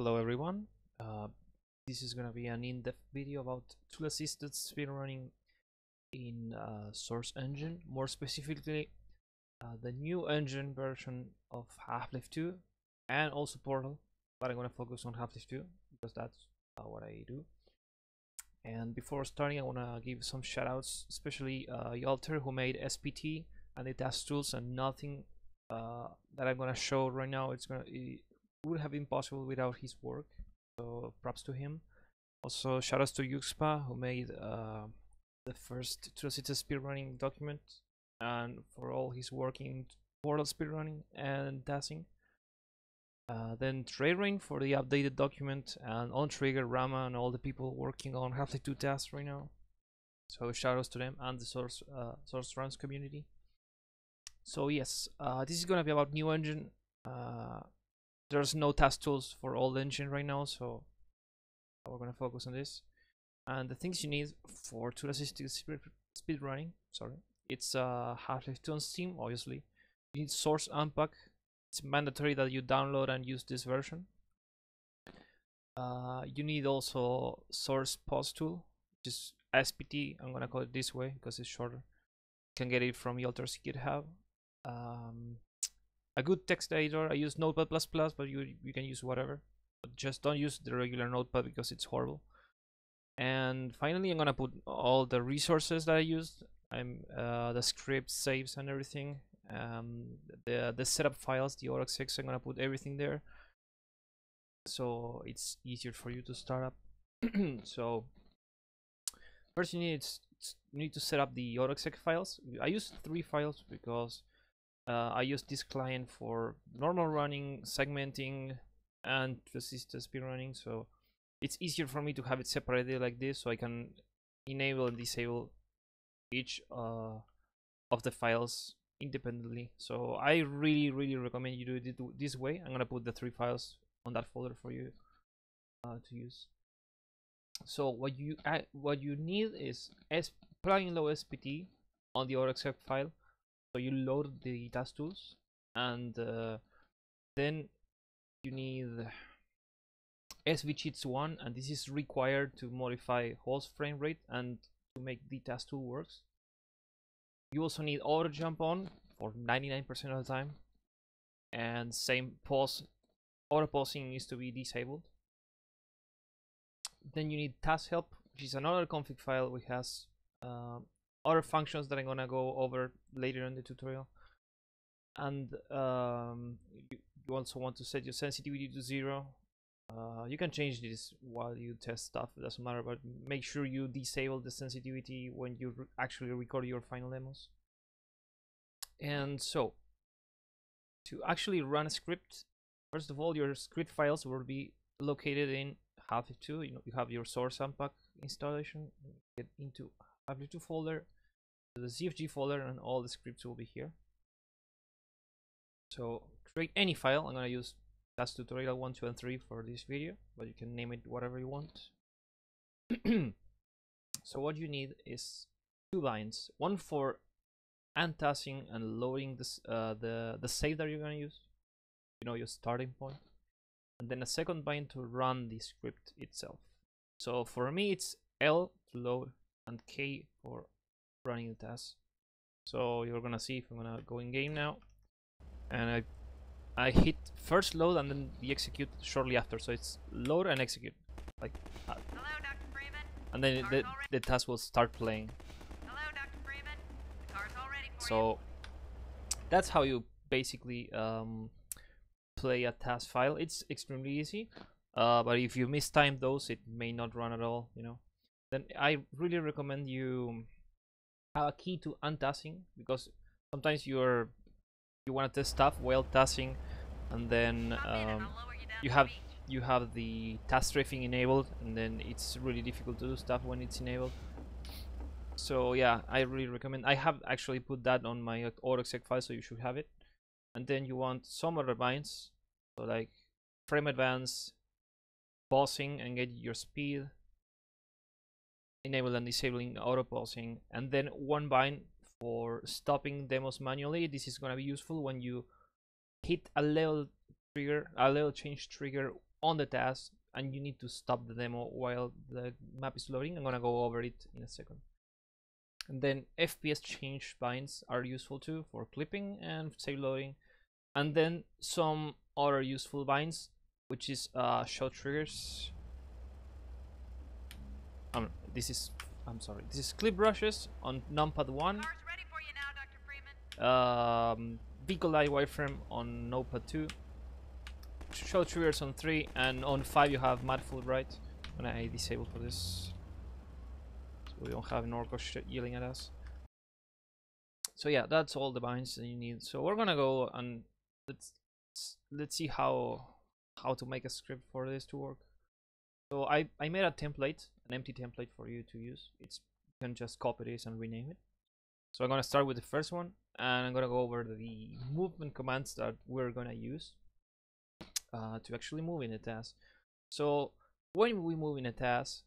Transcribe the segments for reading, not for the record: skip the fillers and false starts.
Hello everyone, this is gonna be an in-depth video about tool-assisted speedrunning in Source Engine, more specifically the new engine version of Half-Life 2 and also Portal, but I'm gonna focus on Half-Life 2 because that's what I do. And before starting, I wanna give some shoutouts, especially Yalter, who made SPT and the task tools, and nothing that I'm gonna show right now it would have been possible without his work, so props to him. Also shoutouts to Yuxpa, who made the first tool-assisted speedrunning document, and for all his work in Portal speedrunning and TASing. Then Rain for the updated document, and On Trigger, Rama, and all the people working on Half-Life 2 tasks right now. So shoutouts to them and the Source Runs community. So yes, this is gonna be about new engine. There's no task tools for old engine right now, so we're gonna focus on this. And the things you need for tool-assisted speedrunning, it's Half-Life 2 on Steam, obviously. You need Source Unpack. It's mandatory that you download and use this version. You need also Source Pause tool, which is SPT. I'm gonna call it this way because it's shorter. You can get it from Yalter's GitHub. A good text editor. I use Notepad++, but you can use whatever. But just don't use the regular Notepad because it's horrible. And finally, I'm gonna put all the resources that I used. The scripts, saves, and everything. The setup files, the Autoexec. I'm gonna put everything there, so it's easier for you to start up. So first, you need to set up the Autoexec files. I use 3 files because I use this client for normal running, segmenting, and tool-assisted speedrunning, so it's easier for me to have it separated like this, so I can enable and disable each of the files independently. So I really recommend you do it this way. I'm gonna put the 3 files on that folder for you to use. So what you need is plugin low SPT on the Autoexec file. So you load the task tools, and then you need svcheats1, and this is required to modify host frame rate and to make the task tool works. You also need auto jump on for 99% of the time, and same auto pausing needs to be disabled. Then you need task help, which is another config file which has other functions that I'm gonna go over later in the tutorial. And you also want to set your sensitivity to 0. You can change this while you test stuff, it doesn't matter, but make sure you disable the sensitivity when you actually record your final demos. And so to actually run a script, first of all, your script files will be located in Half-Life 2. You have your Source Unpack installation. Get into Half-Life 2 folder, the CFG folder, and all the scripts will be here. So create any file. I'm gonna use task tutorial 1, 2, and 3 for this video, but you can name it whatever you want. So what you need is 2 lines, one for untasking and loading this the save that you're gonna use, your starting point, and then a second bind to run the script itself. So for me, it's L to load and K for running the task. So you're gonna see if I'm gonna go in game now, and I hit first load and then the execute shortly after. So it's load and execute, like that. Hello, Dr. Freeman. And then the task will start playing. Hello, Dr. Freeman. The car's all ready for So that's how you basically play a task file. It's extremely easy, but if you mistime those, it may not run at all. Then I really recommend you have a key to untasking, because sometimes you want to test stuff while tasking, and then you have the task strafing enabled, and then it's really difficult to do stuff when it's enabled. So yeah, I really recommend. I have actually put that on my Autoexec file, so you should have it. And then you want some other binds, so like frame advance, pausing and get your speed, enable and disabling auto pausing, and then one bind for stopping demos manually. This is going to be useful when you hit a level change trigger on the task and you need to stop the demo while the map is loading. I'm gonna go over it in a second. And then FPS change binds are useful too for clipping and save loading. And then some other useful binds, which is shot triggers. This is clip brushes on numpad 1. Car's ready for you now, Dr. Freeman. Vehicle light wireframe on notepad 2. Shot triggers on 3, and on 5 you have matte Fulbright. When I disable for this, so we don't have Norco yelling at us. So yeah, that's all the binds that you need. So we're gonna go and let's see how to make a script for this to work. So I made a template, an empty template for you to use. You can just copy this and rename it. So I'm gonna start with the first one, and I'm gonna go over the movement commands that we're gonna use to actually move in a task. So when we move in a task,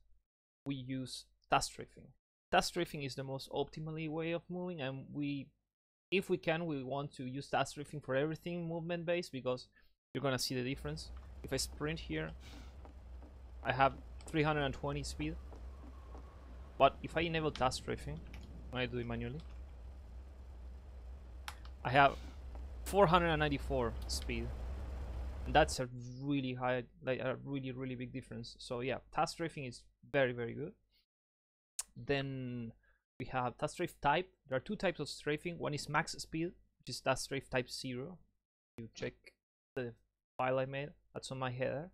we use task strafing. Task strafing is the most optimally way of moving, and if we can, we want to use task strafing for everything movement based, because you're gonna see the difference. If I sprint here, I have 320 speed, but if I enable task strafing, when I do it manually, I have 494 speed, and that's a really high, like a really big difference. So yeah, task strafing is very good. Then we have task strafe type. There are two types of strafing. One is max speed, which is task strafe type 0. You check the file I made, that's on my header.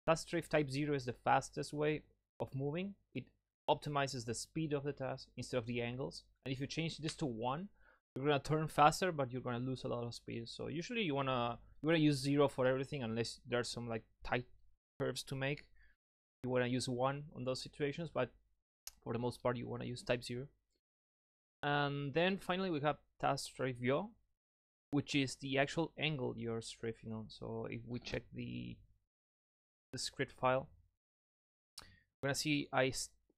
Task strafe type 0 is the fastest way of moving. It optimizes the speed of the task instead of the angles. And if you change this to 1, you're gonna turn faster, but you're gonna lose a lot of speed. So usually you wanna use 0 for everything, unless there's some like tight curves to make. You wanna use 1 on those situations, but for the most part you wanna use type 0. And then finally we have task strafe yaw, which is the actual angle you're strafing on. So if we check the script file, we're gonna see I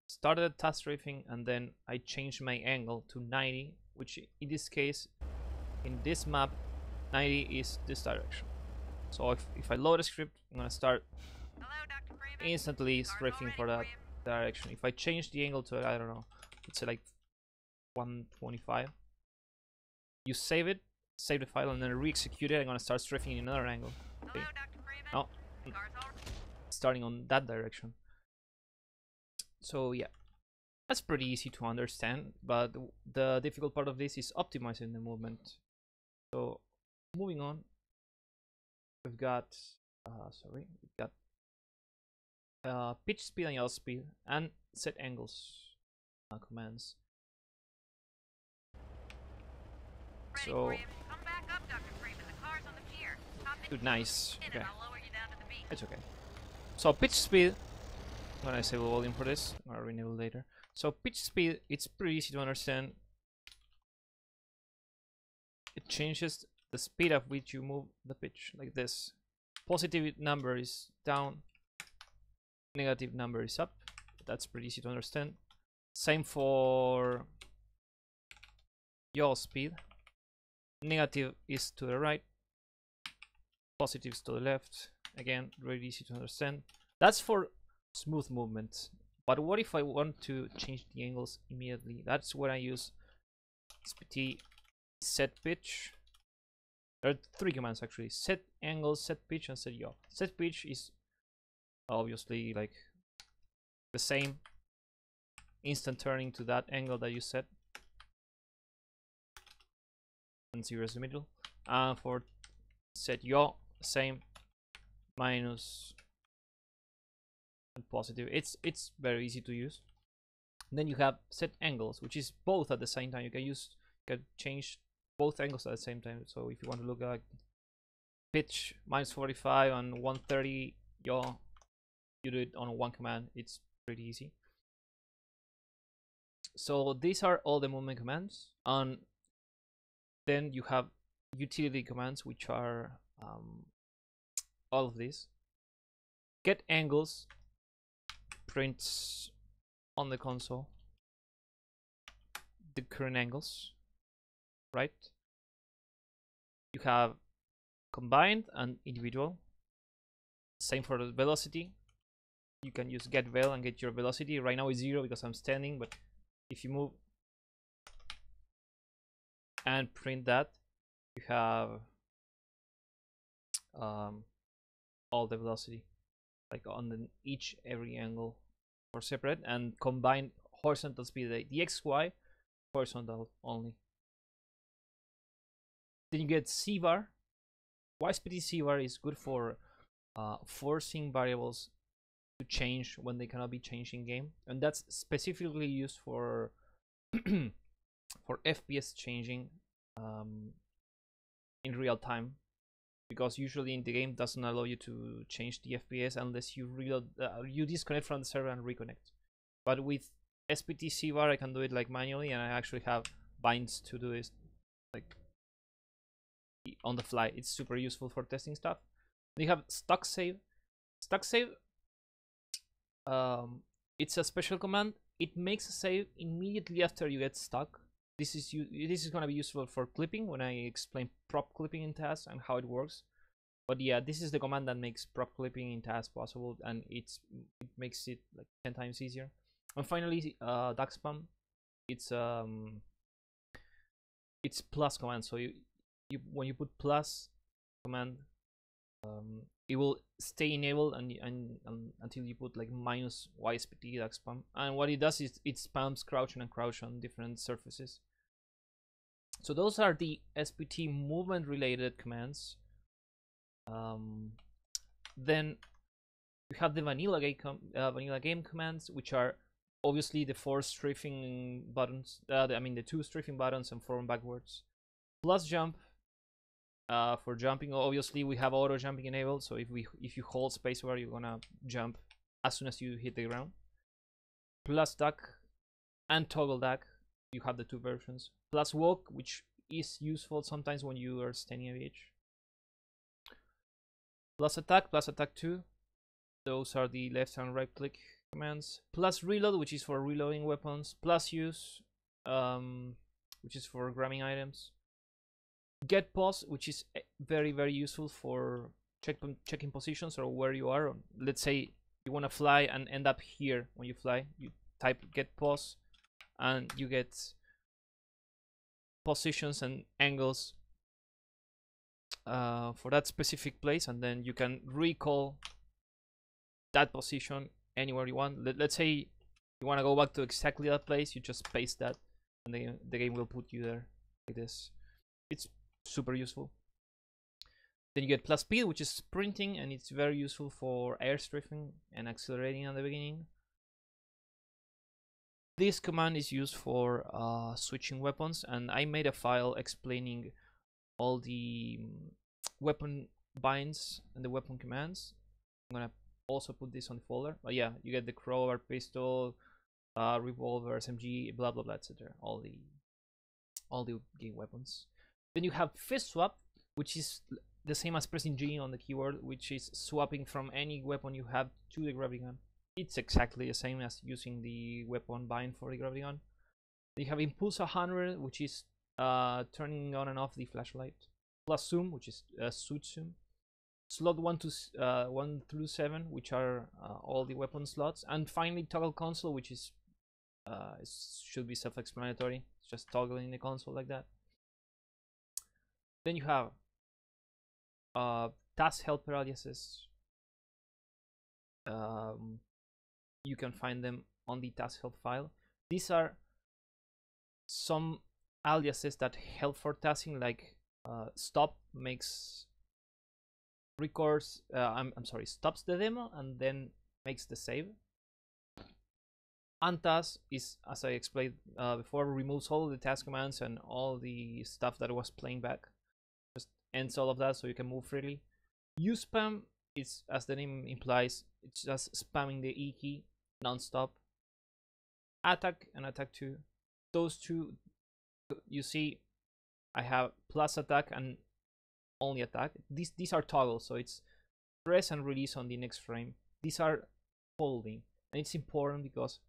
started task strafing and then I changed my angle to 90, which in this case, in this map, 90 is this direction. So if I load a script, I'm gonna start instantly strafing for that direction. If I change the angle to, I don't know, let's say like 125, you save it, save the file, and then re-execute it. I'm gonna start strafing in another angle. Okay. Now, starting on that direction. So yeah, that's pretty easy to understand, but the difficult part of this is optimizing the movement. So moving on, we've got pitch speed and yaw speed and set angles commands. So good, nice. Okay, it's okay. So pitch speed, when I save the volume for this, I'll rename it later. So pitch speed, it's pretty easy to understand. It changes the speed at which you move the pitch, like this. Positive number is down, negative number is up. That's pretty easy to understand. Same for yaw speed. Negative is to the right, positive is to the left. Again, really easy to understand. That's for smooth movement. But what if I want to change the angles immediately? That's when I use SPT set pitch. There are 3 commands actually: set angle, set pitch, and set yaw. Set pitch is obviously like the same, instant turning to that angle that you set, and 0 is the middle. And for set yaw, same, minus and positive. It's very easy to use. And then you have set angles, which is both at the same time. You can change both angles at the same time. So if you want to look at pitch -45 and 130 yaw, you do it on one command. It's pretty easy. So these are all the movement commands, and then you have utility commands, which are all of these. Get angles prints on the console the current angles, right? You have combined and individual. Same for the velocity. You can use get vel and get your velocity. Right now it's 0 because I'm standing, but if you move and print that, you have all the velocity, like on every angle for separate, and combined horizontal speed, the XY horizontal only. Then you get C bar. YSPT C bar is good for forcing variables to change when they cannot be changed in game, and that's specifically used for for FPS changing in real time, because usually in the game doesn't allow you to change the FPS unless you reload, you disconnect from the server and reconnect. But with SPT C bar I can do it like manually, and I actually have binds to do this like on the fly. It's super useful for testing stuff. Then you have stock save. Stock save, it's a special command. It makes a save immediately after you get stuck. This is going to be useful for clipping when I explain prop clipping in TAS and how it works. But yeah, this is the command that makes prop clipping in TAS possible, and it makes it like 10 times easier. And finally, duck spam. It's plus command. So when you put plus command, it will stay enabled until you put like minus YSPT duck spam. And what it does is it spams crouch and crouch on different surfaces. So those are the SPT movement related commands. Then we have the vanilla game commands, which are obviously the 4 strafing buttons. The 2 strafing buttons and forward and backwards. Plus jump. For jumping, obviously we have auto jumping enabled, so if you hold spacebar, you're gonna jump as soon as you hit the ground. Plus duck and toggle duck, you have the 2 versions. Plus walk, which is useful sometimes when you are standing a beach. Plus attack 2, those are the left and right click commands. Plus reload, which is for reloading weapons. Plus use, which is for grabbing items. Get pause, which is very useful for checking positions or where you are. Let's say you want to fly and end up here. When you fly, you type get pause and you get positions and angles for that specific place, and then you can recall that position anywhere you want. Let's say you want to go back to exactly that place, you just paste that and the game will put you there like this. It's super useful. Then you get plus speed, which is sprinting, and it's very useful for air strafing and accelerating at the beginning. This command is used for switching weapons, and I made a file explaining all the weapon binds and the weapon commands. I'm gonna also put this on the folder. But yeah, you get the crowbar, pistol, revolver, SMG, blah blah blah, etc. All the game weapons. Then you have fist swap, which is the same as pressing G on the keyboard, which is swapping from any weapon you have to the gravity gun. It's exactly the same as using the weapon bind for the gravity gun. You have impulse 100, which is turning on and off the flashlight. Plus zoom, which is switch zoom. Slot 1 through 7, which are all the weapon slots. And finally toggle console, which is should be self-explanatory. It's just toggling the console like that. Then you have task helper aliases. You can find them on the task help file. These are some aliases that help for tasking, like stop makes records. Stops the demo and then makes the save. Untas is, as I explained before, removes all the task commands and all the stuff that was playing back. Just ends all of that so you can move freely. Use spam is, as the name implies, it's just spamming the E key non-stop. Attack and attack 2. Those two, you see, I have plus attack and only attack. These are toggles, so it's press and release on the next frame. These are holding, and it's important because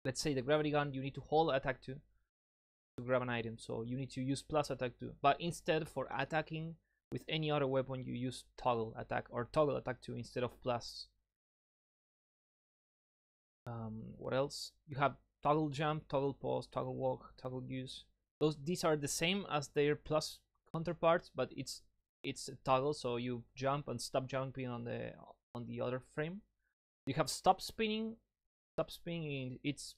let's say the gravity gun, you need to hold attack 2 to grab an item, so you need to use plus attack 2. But instead, for attacking With any other weapon, you use toggle attack or toggle attack 2 instead of plus. What else? You have toggle jump, toggle pause, toggle walk, toggle use. These are the same as their plus counterparts, but it's a toggle, so you jump and stop jumping on the other frame. You have stop spinning. Stop spinning, it's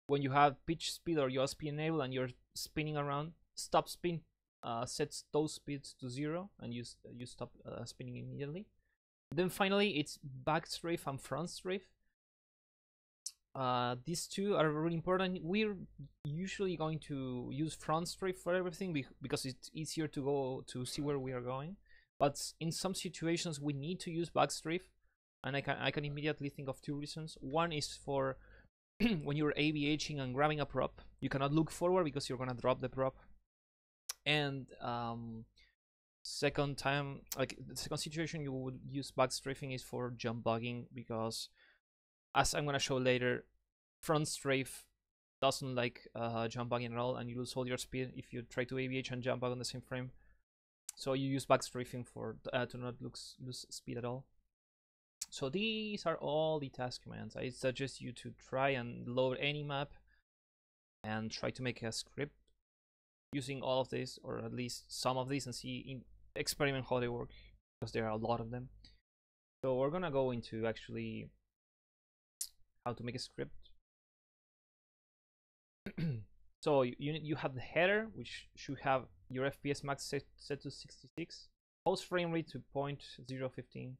when you have pitch speed or USB enabled and you're spinning around. Stop spin sets those speeds to 0 and you stop spinning immediately. Then finally it's back strafe and front strafe. These two are really important. We're usually going to use front strafe for everything because it's easier to go to see where we are going, but in some situations we need to use back strafe, and I can immediately think of 2 reasons. One is for when you're AVHing and grabbing a prop, you cannot look forward because you're gonna drop the prop. And second time, like the second situation you would use back strafing is for jump bugging, because as I'm gonna show later, front strafe doesn't like jump bugging at all, and you lose all your speed if you try to AVH and jump bug on the same frame. So you use back strafing for to not lose speed at all. So these are all the task commands. I suggest you to try and load any map and try to make a script using all of this, or at least some of these, and experiment how they work, because there are a lot of them. So we're gonna go into actually how to make a script. So you have the header, which should have your FPS max set to 66, host frame rate to 0.015,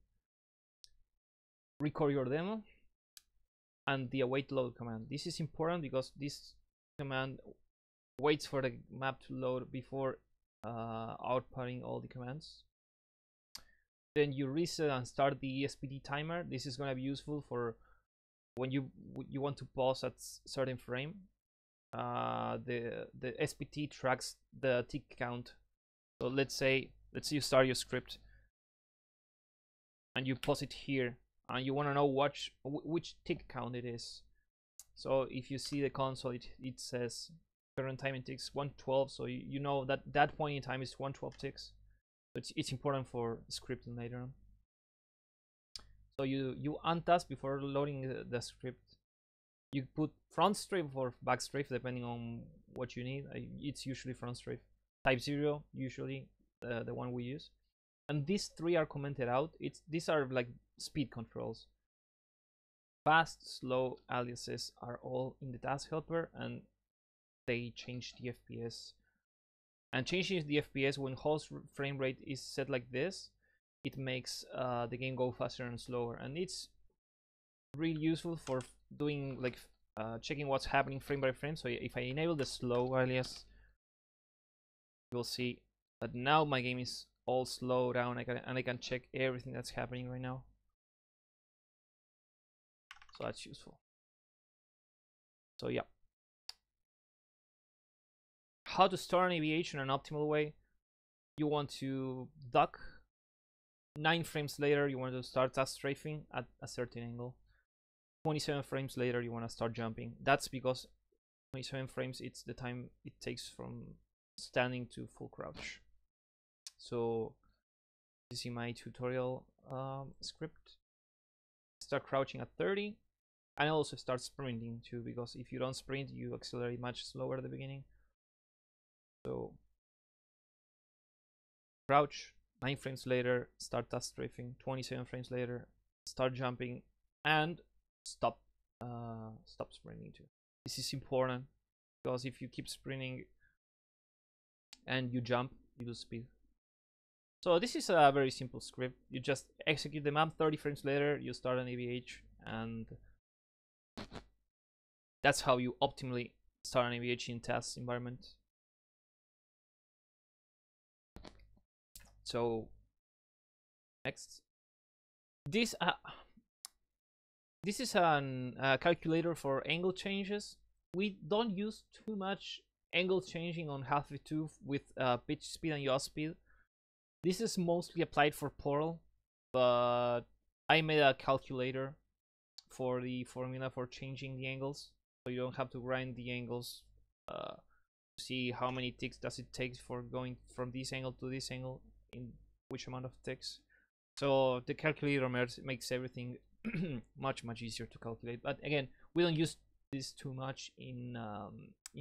record your demo, and the await load command. This is important because this command waits for the map to load before outputting all the commands. Then you reset and start the ESPD timer. This is going to be useful for when you want to pause at certain frame. The SPT tracks the tick count. So let's say you start your script and you pause it here, and you want to know which tick count it is. So if you see the console, it says current timing ticks 112, so you know that point in time is 112 ticks. So it's important for scripting later on. So you untask before loading the script. You put front strafe or back strafe depending on what you need. It's usually front strafe. Type 0 usually the one we use. And these 3 are commented out. These are like speed controls. Fast, slow aliases are all in the task helper, and they change the FPS. And changing the FPS when host frame rate is set like this, it makes the game go faster and slower, and it's really useful for doing like checking what's happening frame by frame. So if I enable the slow alias, you'll see that now my game is all slowed down. I can check everything that's happening right now. So that's useful. So yeah, how to start an aviation in an optimal way. You want to duck. 9 frames later, you want to start task strafing at a certain angle. 27 frames later, you want to start jumping. That's because 27 frames, it's the time it takes from standing to full crouch. So you see my tutorial script. Start crouching at 30, and also start sprinting too, because if you don't sprint, you accelerate much slower at the beginning. So crouch, 9 frames later, start task strafing. 27 frames later, start jumping, and stop sprinting too. This is important because if you keep sprinting and you jump, you lose speed. So this is a very simple script. You just execute the map. 30 frames later, you start an AVH, and that's how you optimally start an AVH in task environment. So next, this is a calculator for angle changes. We don't use too much angle changing on Half-Life 2 with pitch speed and yaw speed. This is mostly applied for Portal, but I made a calculator for the formula for changing the angles, so you don't have to grind the angles to see how many ticks does it take for going from this angle to this angle. in which amount of ticks. So the calculator makes everything much easier to calculate. But again, we don't use this too much in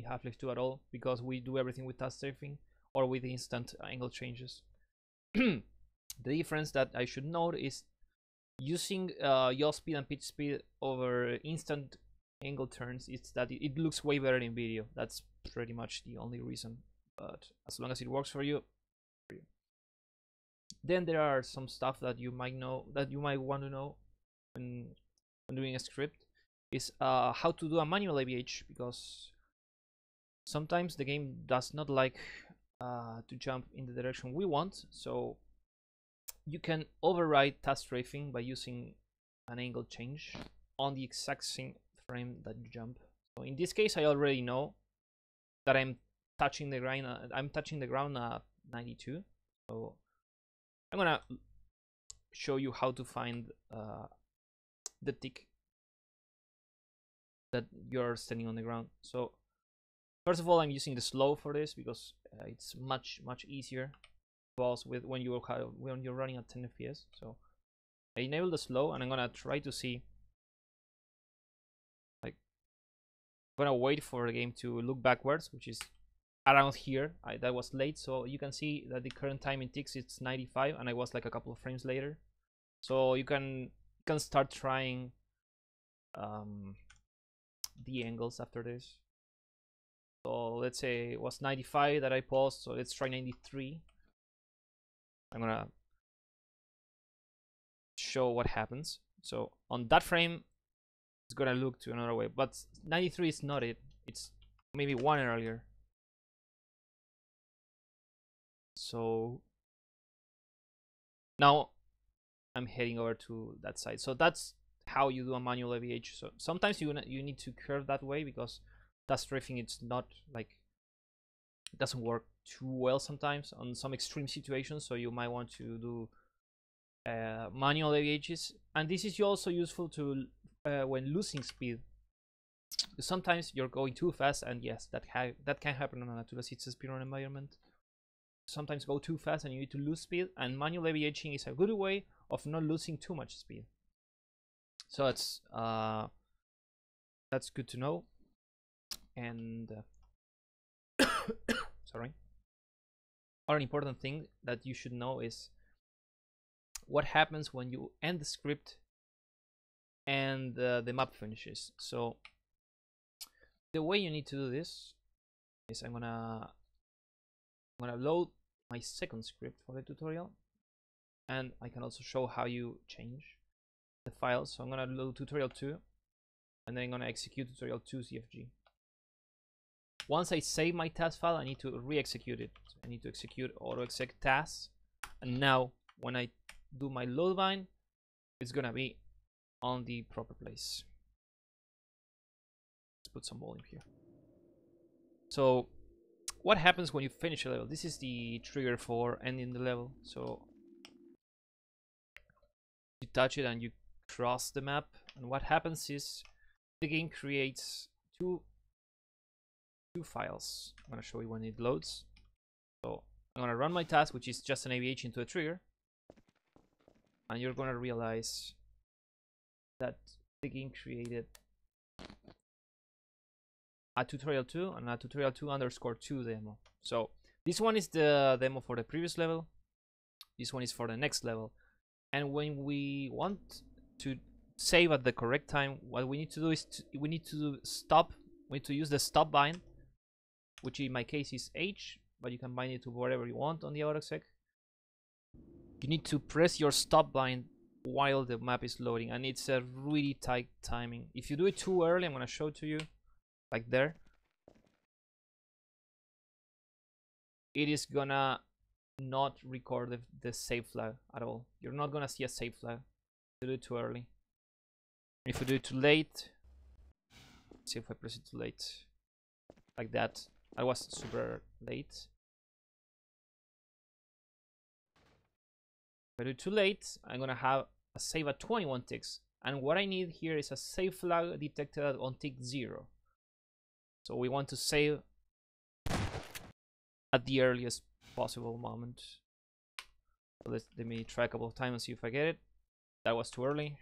Half-Life 2 at all, because we do everything with task strafing or with instant angle changes. The difference that I should note is using yaw speed and pitch speed over instant angle turns. It's that it looks way better in video. That's pretty much the only reason, but as long as it works for you. Then there are some stuff that you might want to know when doing a script, is how to do a manual AVH, because sometimes the game does not like to jump in the direction we want. So you can override task strafing by using an angle change on the exact same frame that you jump. So in this case, I already know that I'm touching the ground. I'm touching the ground at 92. So I'm gonna show you how to find the tick that you're standing on the ground. So first of all, I'm using the slow for this because it's much easier pause with when you're running at 10 FPS. So I enable the slow, and I'm gonna try to see, like, I'm gonna wait for the game to look backwards, which is around here. That was late, so you can see that the current time in ticks it's 95, and I was like a couple of frames later. So you can start trying the angles after this. So let's say it was 95 that I paused, so let's try 93. I'm gonna show what happens. So on that frame, it's gonna look to another way, but 93 is not it. It's maybe one earlier. So now I'm heading over to that side. So that's how you do a manual AVH. So sometimes you need to curve that way, because task strafing, it's not like, it doesn't work too well sometimes on some extreme situations. So you might want to do manual AVHs, and this is also useful to when losing speed. Sometimes you're going too fast, and yes, that can happen on a tool-assisted speedrun environment. Sometimes go too fast and you need to lose speed, and manual AVHing is a good way of not losing too much speed. So it's that's good to know. And sorry, or an important thing that you should know is what happens when you end the script and the map finishes. So the way you need to do this is I'm gonna load my second script for the tutorial, and I can also show how you change the files. So I'm gonna load tutorial 2, and then I'm gonna execute tutorial 2 CFG. Once I save my task file, I need to re-execute it. So I need to execute Autoexec TAS, and now when I do my load bind, it's gonna be on the proper place. Let's put some volume here. So what happens when you finish a level? This is the trigger for ending the level. So you touch it and you cross the map, and what happens is the game creates two files. I'm gonna show you when it loads. So I'm gonna run my task, which is just an AVH into a trigger, and you're gonna realize that the game created a tutorial 2 and a tutorial 2_2 demo. So this one is the demo for the previous level, this one is for the next level. And when we want to save at the correct time, what we need to do is we need to use the stop bind, which in my case is H, but you can bind it to whatever you want on the Autoexec. You need to press your stop bind while the map is loading, and it's a really tight timing. If you do it too early, I'm gonna show it to you, like there, it is gonna not record the save flag at all. You're not gonna see a save flag if you do it too early. If you do it too late, let's see if I press it too late, like that. I was super late. If I do it too late, I'm gonna have a save at 21 ticks, and what I need here is a save flag detected on tick 0. So we want to save at the earliest possible moment. So let me try a couple of times and see if I get it. That was too early.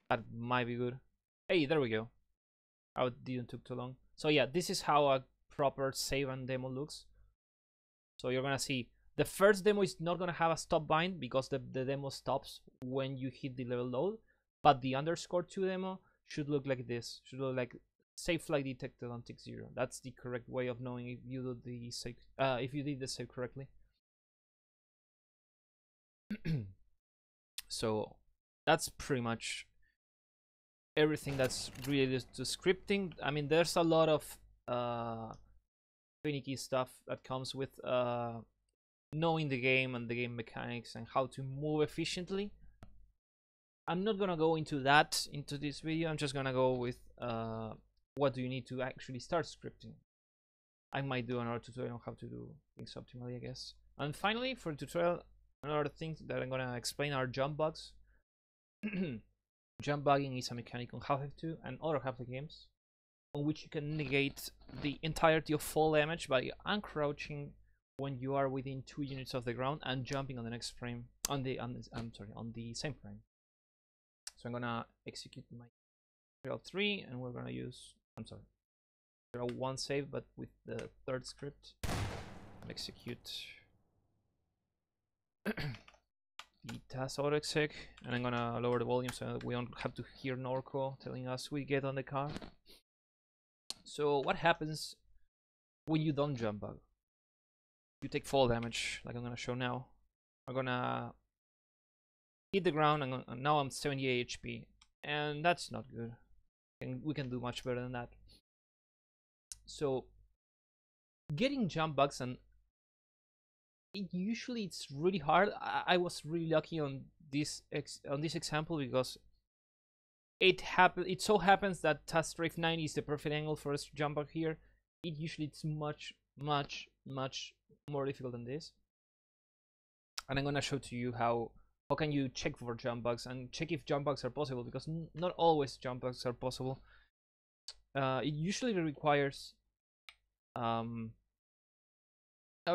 That might be good. Hey, there we go. Oh, it didn't took too long. So yeah, this is how a proper save and demo looks. So you're gonna see the first demo is not gonna have a stop bind because the demo stops when you hit the level load, but the _2 demo should look like this. Should look like save flag detected on tick 0. That's the correct way of knowing if you do the save, if you did the save correctly. So that's pretty much everything that's related to scripting. I mean, there's a lot of finicky stuff that comes with knowing the game and the game mechanics and how to move efficiently. I'm not gonna go into that into this video. I'm just gonna go with what do you need to actually start scripting. I might do another tutorial on how to do things optimally, I guess. And finally, for the tutorial, another thing that I'm gonna explain are jump bugs. Jump bugging is a mechanic on Half-Life 2 and other Half-Life games on which you can negate the entirety of fall damage by uncrouching when you are within 2 units of the ground and jumping on the next frame on the same frame. So I'm gonna execute my tutorial 3 and we're gonna use tutorial 1 save, but with the third script. Execute the TAS Autoexec, and I'm gonna lower the volume so that we don't have to hear Norco telling us we get on the car. So what happens when you don't jump bug? You take fall damage, like I'm gonna show now. I'm gonna hit the ground, and now I'm 78 HP, and that's not good. And we can do much better than that. So getting jump bugs, and usually it's really hard. I was really lucky on this example because it so happens that TAS strafe 90 is the perfect angle for a jump bug here. It's much more difficult than this, and I'm gonna show to you how can you check for jump bugs and check if jump bugs are possible, because not always jump bugs are possible. It usually requires a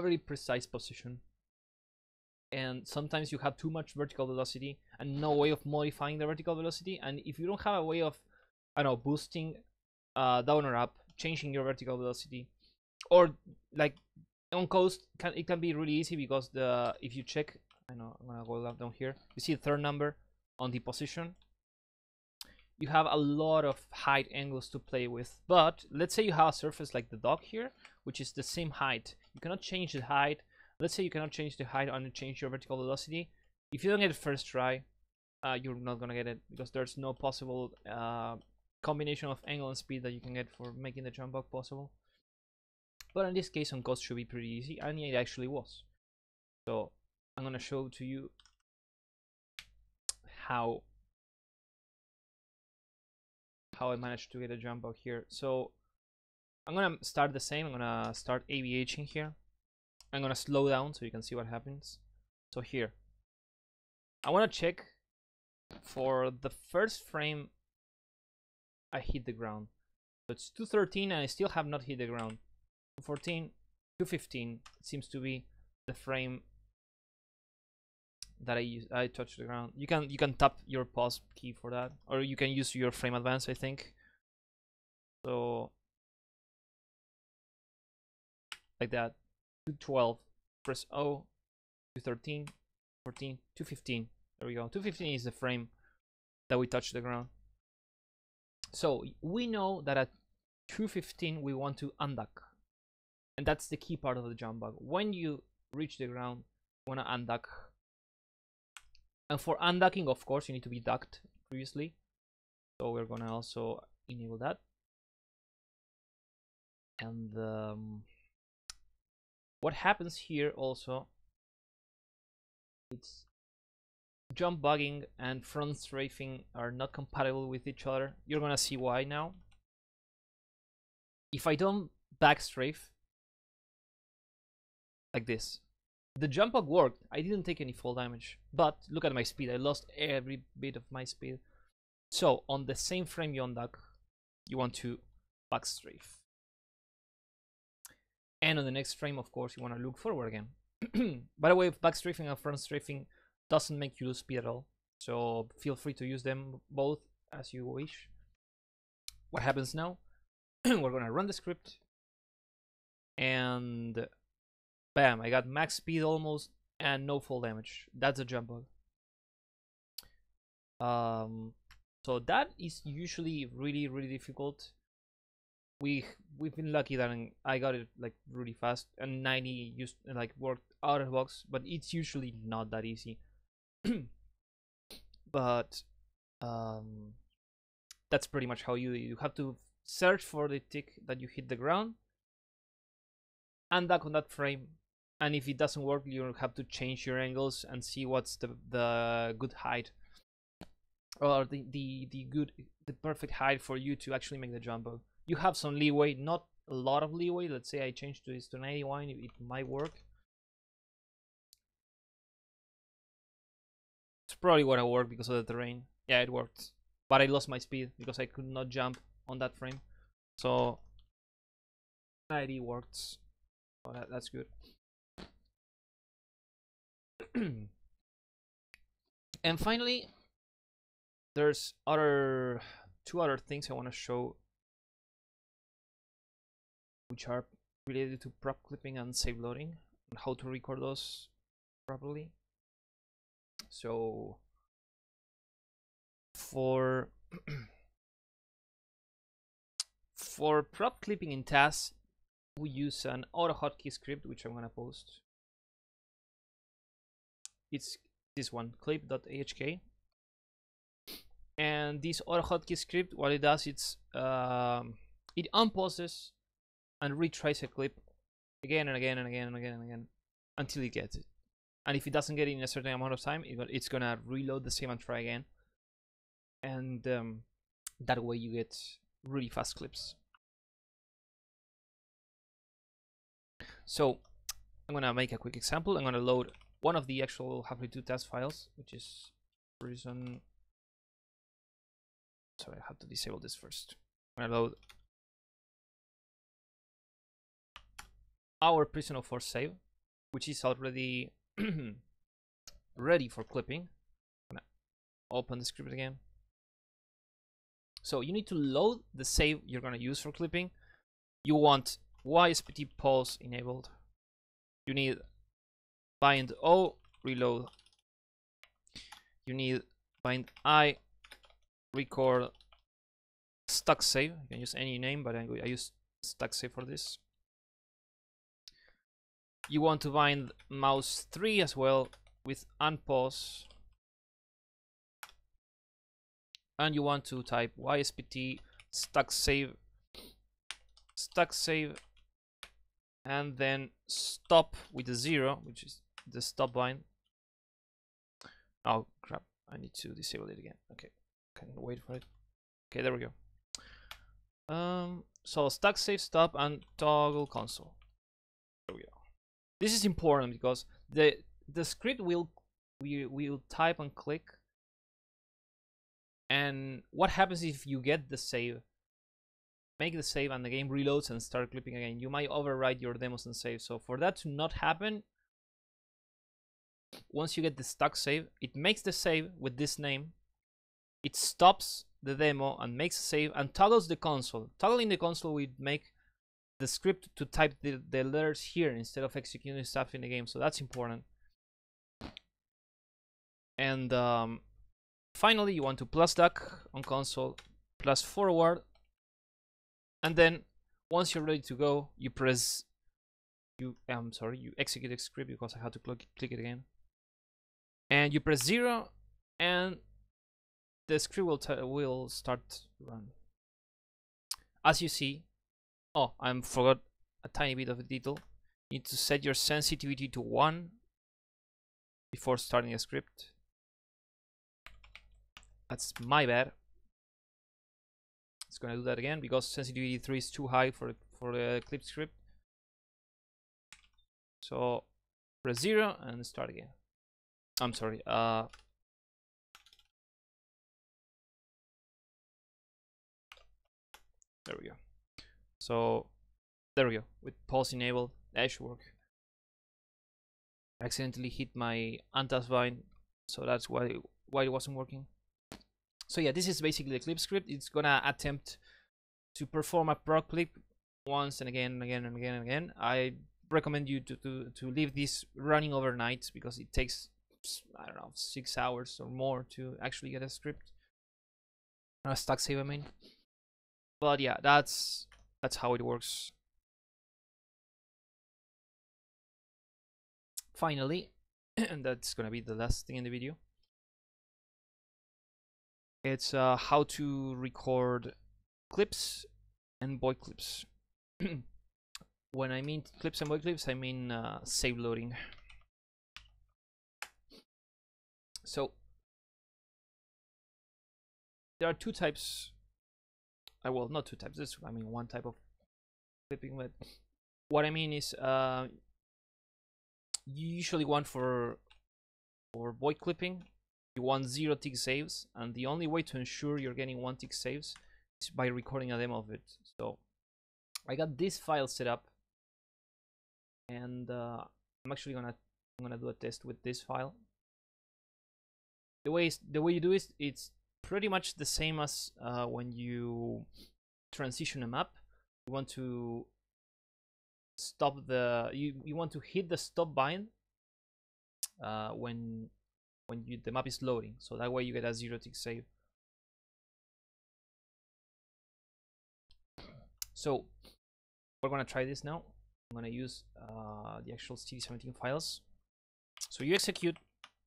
very precise position, and sometimes you have too much vertical velocity and no way of modifying the vertical velocity. And if you don't have a way of, I don't know, boosting down or up, changing your vertical velocity, or like on coast, it can be really easy because if you check, I'm gonna go down here, you see the third number on the position. You have a lot of height angles to play with, but let's say you have a surface like the dock here, which is the same height. You cannot change the height. Let's say you cannot change the height and change your vertical velocity. If you don't get it first try, you're not gonna get it, because there's no possible combination of angle and speed that you can get for making the jump bug possible. But in this case, on coast should be pretty easy, and it actually was. So I'm gonna show to you how I managed to get a jump bug here. So I'm gonna start the same. I'm gonna start AVHing here. I'm gonna slow down so you can see what happens. So here, I wanna check for the first frame I hit the ground. So it's 213 and I still have not hit the ground. 214, 215 seems to be the frame that I touched the ground. You can tap your pause key for that, or you can use your frame advance, I think. So like that. 212, press O, 213, 14, 215. There we go. 215 is the frame that we touched the ground. So we know that at 215 we want to unduck, and that's the key part of the jump bug. When you reach the ground, you want to unduck. And for unducking, of course, you need to be ducked previously. So we're gonna also enable that. And what happens here also, it's jump bugging and front strafing are not compatible with each other. You're gonna see why now. If I don't back strafe like this, the jump bug worked. I didn't take any fall damage, but look at my speed. I lost every bit of my speed. So on the same frame you unduck, you want to back strafe. And on the next frame, of course, you want to look forward again. By the way, back strafing and front strafing doesn't make you lose speed at all, so feel free to use them both as you wish. What happens now? We're gonna run the script, and bam, I got max speed almost and no fall damage. That's a Jumpbug. So that is usually really difficult. We've been lucky that I got it like really fast, and 90 used like worked out of the box, but it's usually not that easy. But that's pretty much how you have to search for the tick that you hit the ground and duck on that frame, and if it doesn't work, you have to change your angles and see what's the good height, or the perfect height for you to actually make the jump. You have some leeway, not a lot of leeway. Let's say I change this to 91, it might work. It's probably gonna work because of the terrain. Yeah, it worked, but I lost my speed because I could not jump on that frame. So 90 works. Oh, that's good. And finally, there's two other things I want to show, which are related to prop clipping and save loading and how to record those properly. So for prop clipping in TAS, we use an auto hotkey script, which I'm gonna post. It's this one, clip.ahk. And this auto hotkey script, what it does, it's it unpauses and retries a clip again and again and again and again and again until it gets it. And if it doesn't get it in a certain amount of time, it's gonna reload the same and try again. And that way you get really fast clips. So I'm gonna make a quick example. I'm gonna load one of the actual Half-Life 2 TAS files, which is prison. Sorry, I have to disable this first. I'm gonna load our Prison of Force save, which is already ready for clipping. I'm gonna open the script again. So you need to load the save you're gonna use for clipping. You want YSPT pause enabled. You need bind O reload. You need bind I record stuck save. You can use any name, but I use stuck save for this. You want to bind mouse 3 as well with unpause, and you want to type YSPT stuck save, and then stop with a 0, which is the stop bind. Oh crap, I need to disable it again. Okay, can wait for it. Okay, there we go. So stack save, stop, and toggle console. There we go. This is important because the script will type and click, and what happens if you get the save, make the save, and the game reloads and start clipping again? You might overwrite your demos and save. So for that to not happen, once you get the stuck save, it makes the save with this name, it stops the demo and makes a save and toggles the console. Toggling the console will make the script to type the letters here instead of executing stuff in the game, so that's important. And finally, you want to plus duck on console, plus forward, and then once you're ready to go, you press you execute the script because I had to click it again, and you press 0, and the script will start run. As you see, oh, I forgot a tiny bit of a detail. You need to set your sensitivity to 1 before starting a script. That's my bad. It's gonna do that again because sensitivity 3 is too high for the clip script. So press 0 and start again. I'm sorry. There we go. So There we go. With pulse enabled, that should work. I accidentally hit my antas vine, so that's why it wasn't working. So yeah, this is basically the clip script. It's gonna attempt to perform a Propclip once and again and again and again and again. I recommend you to leave this running overnight because it takes, I don't know, 6 hours or more to actually get a script. A stack save, I mean. But yeah, that's how it works. Finally, and that's gonna be the last thing in the video. It's how to record clips and void clips. When I mean clips and void clips, I mean save loading. So there are two types. Well, not two types. I mean one type of clipping, but what I mean is you usually want for void clipping, you want 0 tick saves, and the only way to ensure you're getting 1 tick saves is by recording a demo of it. So I got this file set up, and I'm actually gonna do a test with this file. The way you do it, it's pretty much the same as when you transition a map. You want to stop the you want to hit the stop bind when the map is loading, so that way you get a 0 tick save. So we're gonna try this now. I'm gonna use the actual CD17 files. So you execute.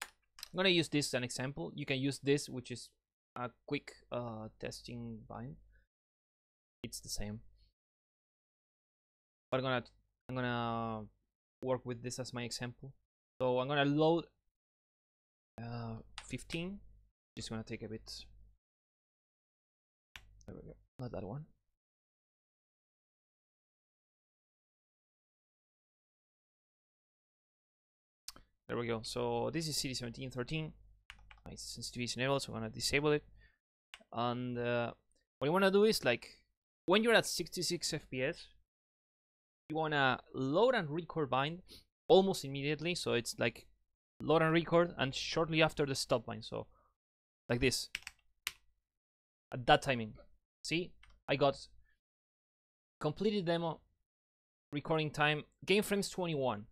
I'm gonna use this as an example. You can use this, which is a quick testing bind. It's the same. But I'm gonna work with this as my example. So I'm gonna load 15. Just gonna take a bit. There we go. Not that one. There we go. So this is CD1713. My sensitivity is enabled, so I'm gonna disable it. And what you wanna do is, like, when you're at 66 FPS, you wanna load and record bind almost immediately. So it's like load and record, and shortly after the stop bind. So like this, at that timing. See, I got completed demo, recording time, game frames 21.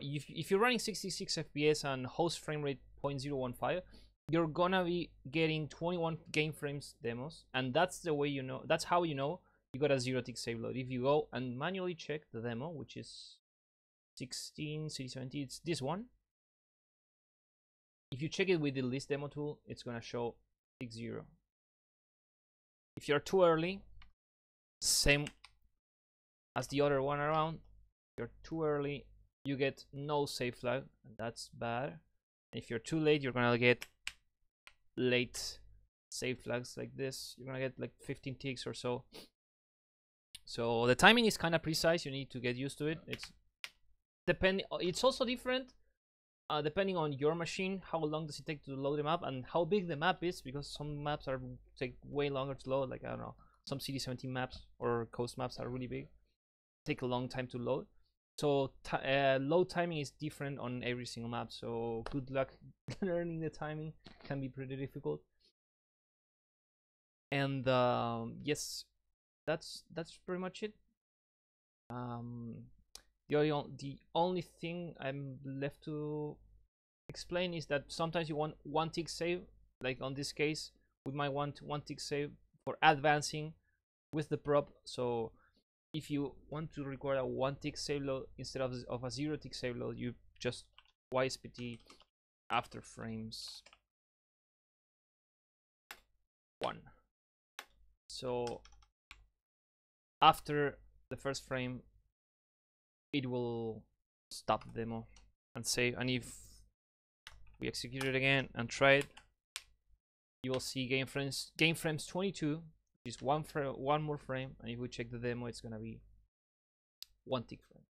If you're running 66 FPS and host frame rate 0.015, you're gonna be getting 21 game frames demos, and that's the way you know. That's how you know you got a 0 tick save load. If you go and manually check the demo, which is 16 CD70, it's this one. If you check it with the list demo tool, it's gonna show 60. If you're too early, same as the other one around. If you're too early, you get no save flag, and that's bad. If you're too late, you're gonna get late save flags like this. You're gonna get like 15 ticks or so. So the timing is kind of precise. You need to get used to it. It's also different depending on your machine. How long does it take to load the map, and how big the map is, because some maps take way longer to load. Like, I don't know, some CD17 maps or coast maps are really big, take a long time to load. So load timing is different on every single map. So good luck learning the timing. Can be pretty difficult. And yes, that's pretty much it. The only thing I'm left to explain is that sometimes you want 1 tick save, like on this case we might want 1 tick save for advancing with the prop. So if you want to record a 1 tick save load instead of a 0 tick save load, you just YSPT after frames 1. So after the first frame, it will stop the demo and save. And if we execute it again and try it, you will see game frames 22, which is one more frame. And if we check the demo, it's gonna be 1 tick frame.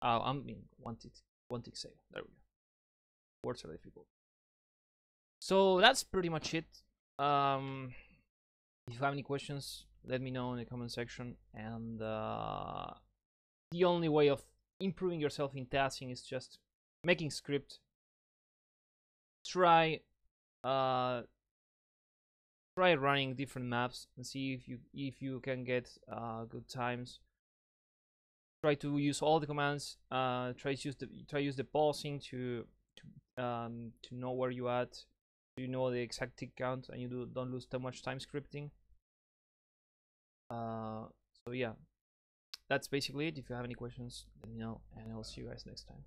I mean 1 tick save. There we go. Words are difficult. So that's pretty much it. If you have any questions, let me know in the comment section. And the only way of improving yourself in TASing is just making script. Try running different maps and see if you can get good times. Try to use all the commands. Try use the pausing to know where you at. So you know the exact tick count and you don't lose too much time scripting. So yeah, that's basically it. If you have any questions, let me know, and I'll see you guys next time.